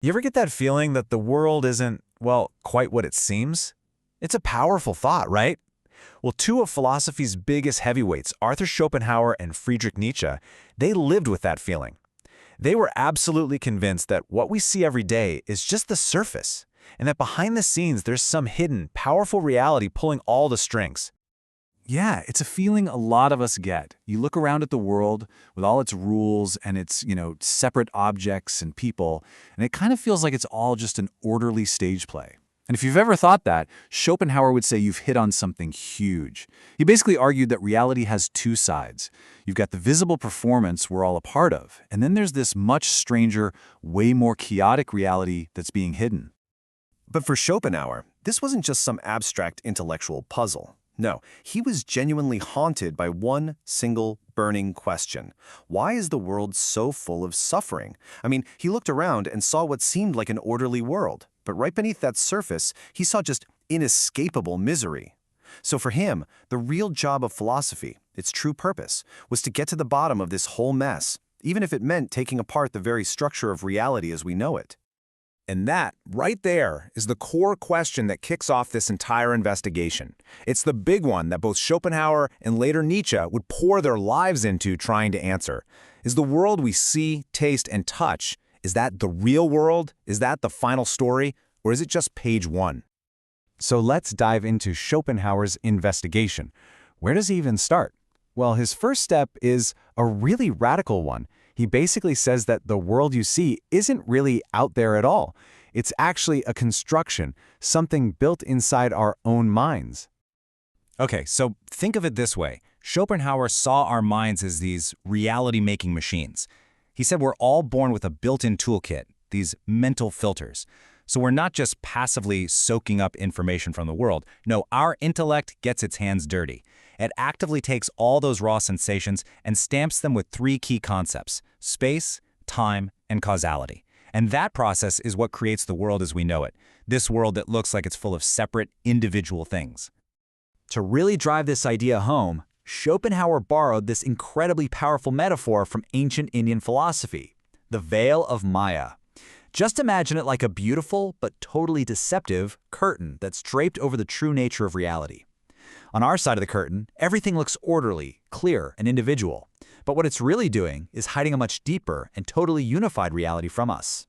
You ever get that feeling that the world isn't, well, quite what it seems? It's a powerful thought, right? Well, two of philosophy's biggest heavyweights, Arthur Schopenhauer and Friedrich Nietzsche, they lived with that feeling. They were absolutely convinced that what we see every day is just the surface, and that behind the scenes there's some hidden, powerful reality pulling all the strings. Yeah, it's a feeling a lot of us get. You look around at the world with all its rules and its, separate objects and people, and it kind of feels like it's all just an orderly stage play. And if you've ever thought that, Schopenhauer would say you've hit on something huge. He basically argued that reality has two sides. You've got the visible performance we're all a part of, and then there's this much stranger, way more chaotic reality that's being hidden. But for Schopenhauer, this wasn't just some abstract intellectual puzzle. No, he was genuinely haunted by one single burning question. Why is the world so full of suffering? I mean, he looked around and saw what seemed like an orderly world, but right beneath that surface, he saw just inescapable misery. So for him, the real job of philosophy, its true purpose, was to get to the bottom of this whole mess, even if it meant taking apart the very structure of reality as we know it. And that, right there, is the core question that kicks off this entire investigation. It's the big one that both Schopenhauer and later Nietzsche would pour their lives into trying to answer. Is the world we see, taste, and touch, is that the real world? Is that the final story? Or is it just page one? So let's dive into Schopenhauer's investigation. Where does he even start? Well, his first step is a really radical one. He basically says that the world you see isn't really out there at all. It's actually a construction, something built inside our own minds. Okay, so think of it this way. Schopenhauer saw our minds as these reality-making machines. He said we're all born with a built-in toolkit, these mental filters. So we're not just passively soaking up information from the world. No, our intellect gets its hands dirty. It actively takes all those raw sensations and stamps them with three key concepts: space, time, and causality. And that process is what creates the world as we know it, this world that looks like it's full of separate, individual things. To really drive this idea home, Schopenhauer borrowed this incredibly powerful metaphor from ancient Indian philosophy, the veil of Maya. Just imagine it like a beautiful but totally deceptive curtain that's draped over the true nature of reality. On our side of the curtain, everything looks orderly, clear, and individual. But what it's really doing is hiding a much deeper and totally unified reality from us.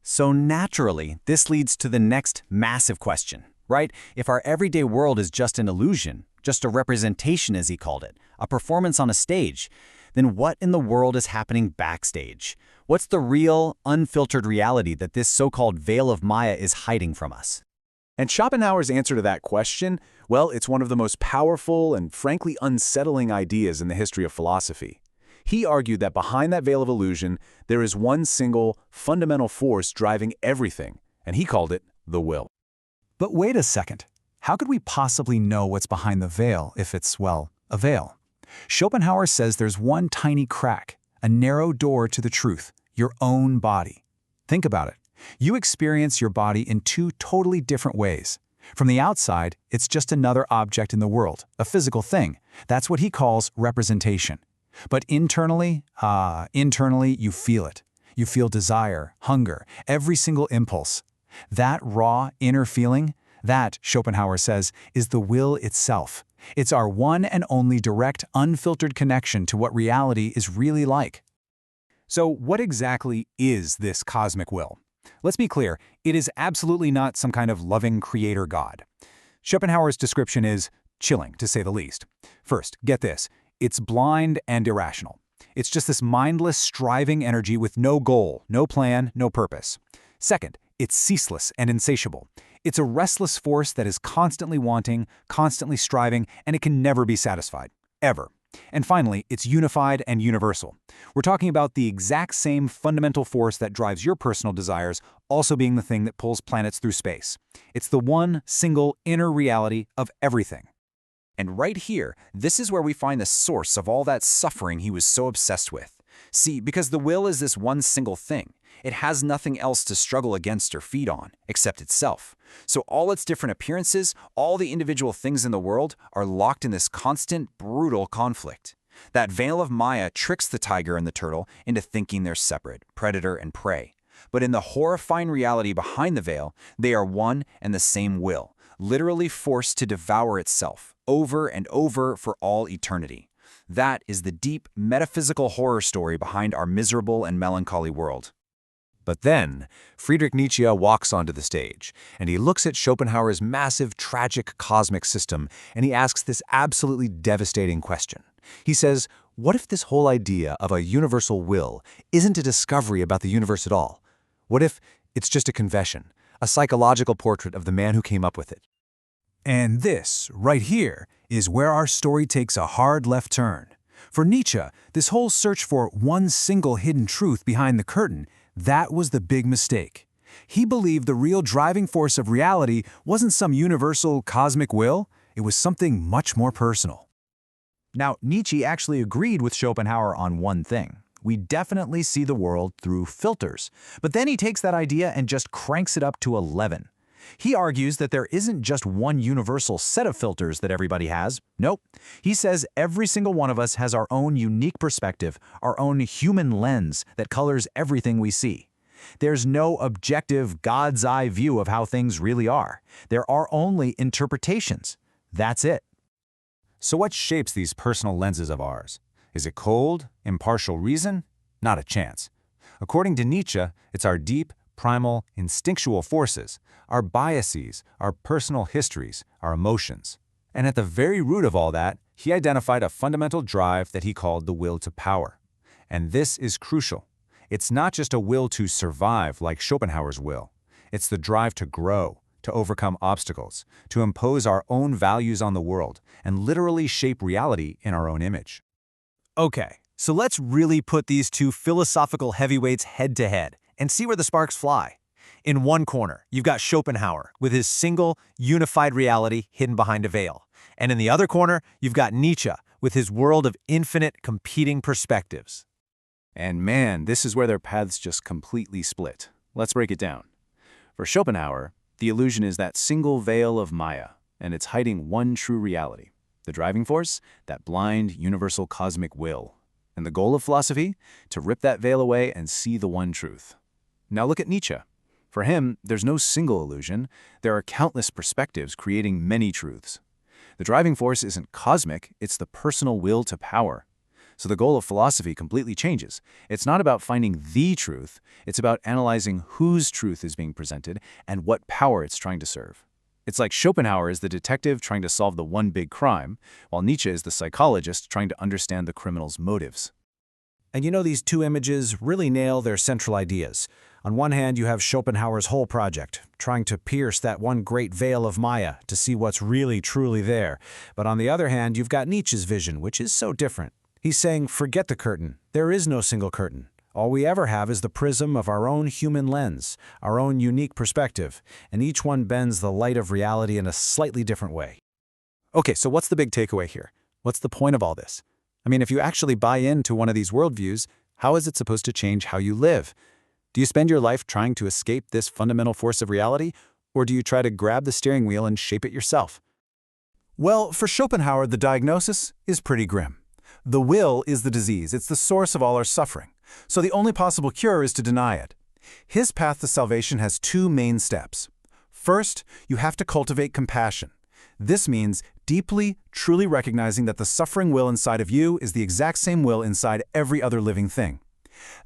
So naturally, this leads to the next massive question, right? If our everyday world is just an illusion, just a representation as he called it, a performance on a stage, then what in the world is happening backstage? What's the real, unfiltered reality that this so-called veil of Maya is hiding from us? And Schopenhauer's answer to that question, well, it's one of the most powerful and frankly unsettling ideas in the history of philosophy. He argued that behind that veil of illusion, there is one single, fundamental force driving everything, and he called it the will. But wait a second. How could we possibly know what's behind the veil if it's, well, a veil? Schopenhauer says there's one tiny crack, a narrow door to the truth, your own body. Think about it. You experience your body in two totally different ways. From the outside, it's just another object in the world, a physical thing. That's what he calls representation. But internally, you feel it. You feel desire, hunger, every single impulse. That raw inner feeling, that, Schopenhauer says, is the will itself. It's our one and only direct, unfiltered connection to what reality is really like. So what exactly is this cosmic will? Let's be clear, it is absolutely not some kind of loving creator god. Schopenhauer's description is chilling, to say the least. First, get this, it's blind and irrational. It's just this mindless, striving energy with no goal, no plan, no purpose. Second, it's ceaseless and insatiable. It's a restless force that is constantly wanting, constantly striving, and it can never be satisfied, ever. And finally, it's unified and universal. We're talking about the exact same fundamental force that drives your personal desires, also being the thing that pulls planets through space. It's the one single inner reality of everything. And right here, this is where we find the source of all that suffering he was so obsessed with. See, because the will is this one single thing. It has nothing else to struggle against or feed on, except itself. So all its different appearances, all the individual things in the world, are locked in this constant, brutal conflict. That veil of Maya tricks the tiger and the turtle into thinking they're separate, predator and prey. But in the horrifying reality behind the veil, they are one and the same will, literally forced to devour itself, over and over for all eternity. That is the deep, metaphysical horror story behind our miserable and melancholy world. But then, Friedrich Nietzsche walks onto the stage, and he looks at Schopenhauer's massive, tragic cosmic system, and he asks this absolutely devastating question. He says, what if this whole idea of a universal will isn't a discovery about the universe at all? What if it's just a confession, a psychological portrait of the man who came up with it? And this, right here, is where our story takes a hard left turn. For Nietzsche, this whole search for one single hidden truth behind the curtain, that was the big mistake. He believed the real driving force of reality wasn't some universal cosmic will, it was something much more personal. Now, Nietzsche actually agreed with Schopenhauer on one thing. We definitely see the world through filters. But then he takes that idea and just cranks it up to 11. He argues that there isn't just one universal set of filters that everybody has. Nope. He says every single one of us has our own unique perspective, our own human lens that colors everything we see. There's no objective, God's eye view of how things really are. There are only interpretations. That's it. So what shapes these personal lenses of ours? Is it cold, impartial reason? Not a chance. According to Nietzsche, it's our deep, primal, instinctual forces, our biases, our personal histories, our emotions. And at the very root of all that, he identified a fundamental drive that he called the will to power. And this is crucial. It's not just a will to survive like Schopenhauer's will. It's the drive to grow, to overcome obstacles, to impose our own values on the world, and literally shape reality in our own image. Okay, so let's really put these two philosophical heavyweights head to head and see where the sparks fly. In one corner, you've got Schopenhauer with his single, unified reality hidden behind a veil. And in the other corner, you've got Nietzsche with his world of infinite competing perspectives. And man, this is where their paths just completely split. Let's break it down. For Schopenhauer, the illusion is that single veil of Maya, and it's hiding one true reality. The driving force, that blind, universal cosmic will. And the goal of philosophy? To rip that veil away and see the one truth. Now look at Nietzsche. For him, there's no single illusion. There are countless perspectives creating many truths. The driving force isn't cosmic, it's the personal will to power. So the goal of philosophy completely changes. It's not about finding the truth, it's about analyzing whose truth is being presented and what power it's trying to serve. It's like Schopenhauer is the detective trying to solve the one big crime, while Nietzsche is the psychologist trying to understand the criminal's motives. And you know, these two images really nail their central ideas. On one hand, you have Schopenhauer's whole project, trying to pierce that one great veil of Maya to see what's really truly there. But on the other hand, you've got Nietzsche's vision, which is so different. He's saying, forget the curtain. There is no single curtain. All we ever have is the prism of our own human lens, our own unique perspective, and each one bends the light of reality in a slightly different way. Okay, so what's the big takeaway here? What's the point of all this? I mean, if you actually buy into one of these worldviews, how is it supposed to change how you live? Do you spend your life trying to escape this fundamental force of reality, or do you try to grab the steering wheel and shape it yourself? Well, for Schopenhauer, the diagnosis is pretty grim. The will is the disease. It's the source of all our suffering. So the only possible cure is to deny it. His path to salvation has two main steps. First, you have to cultivate compassion. This means deeply, truly recognizing that the suffering will inside of you is the exact same will inside every other living thing.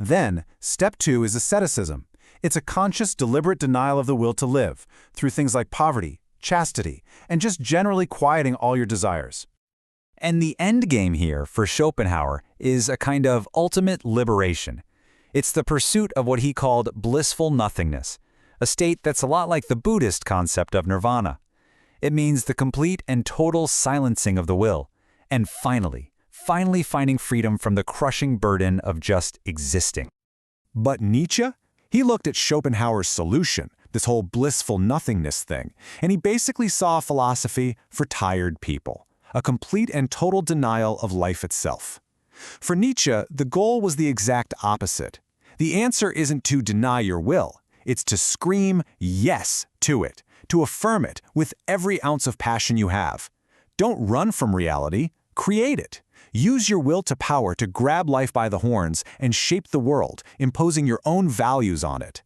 Then, step two is asceticism. It's a conscious, deliberate denial of the will to live, through things like poverty, chastity, and just generally quieting all your desires. And the end game here for Schopenhauer is a kind of ultimate liberation. It's the pursuit of what he called blissful nothingness, a state that's a lot like the Buddhist concept of nirvana. It means the complete and total silencing of the will, and finally finding freedom from the crushing burden of just existing. But Nietzsche? He looked at Schopenhauer's solution, this whole blissful nothingness thing, and he basically saw philosophy for tired people, a complete and total denial of life itself. For Nietzsche, the goal was the exact opposite. The answer isn't to deny your will, it's to scream yes to it, to affirm it with every ounce of passion you have. Don't run from reality, create it. Use your will to power to grab life by the horns and shape the world, imposing your own values on it.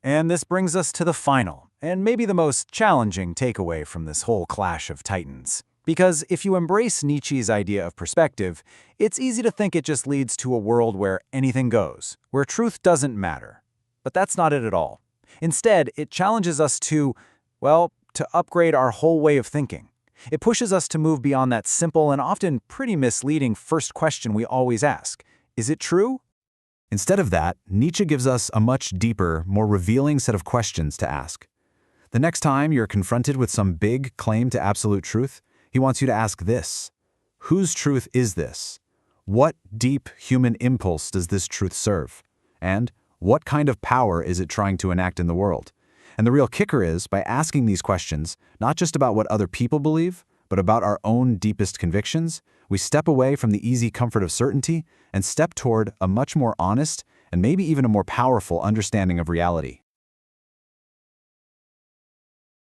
And this brings us to the final, and maybe the most challenging takeaway from this whole clash of titans. Because if you embrace Nietzsche's idea of perspective, it's easy to think it just leads to a world where anything goes, where truth doesn't matter. But that's not it at all. Instead, it challenges us to, well, to upgrade our whole way of thinking. It pushes us to move beyond that simple and often pretty misleading first question we always ask. Is it true? Instead of that, Nietzsche gives us a much deeper, more revealing set of questions to ask. The next time you're confronted with some big claim to absolute truth, he wants you to ask this: whose truth is this? What deep human impulse does this truth serve? And what kind of power is it trying to enact in the world? And the real kicker is, by asking these questions, not just about what other people believe, but about our own deepest convictions, we step away from the easy comfort of certainty and step toward a much more honest and maybe even a more powerful understanding of reality.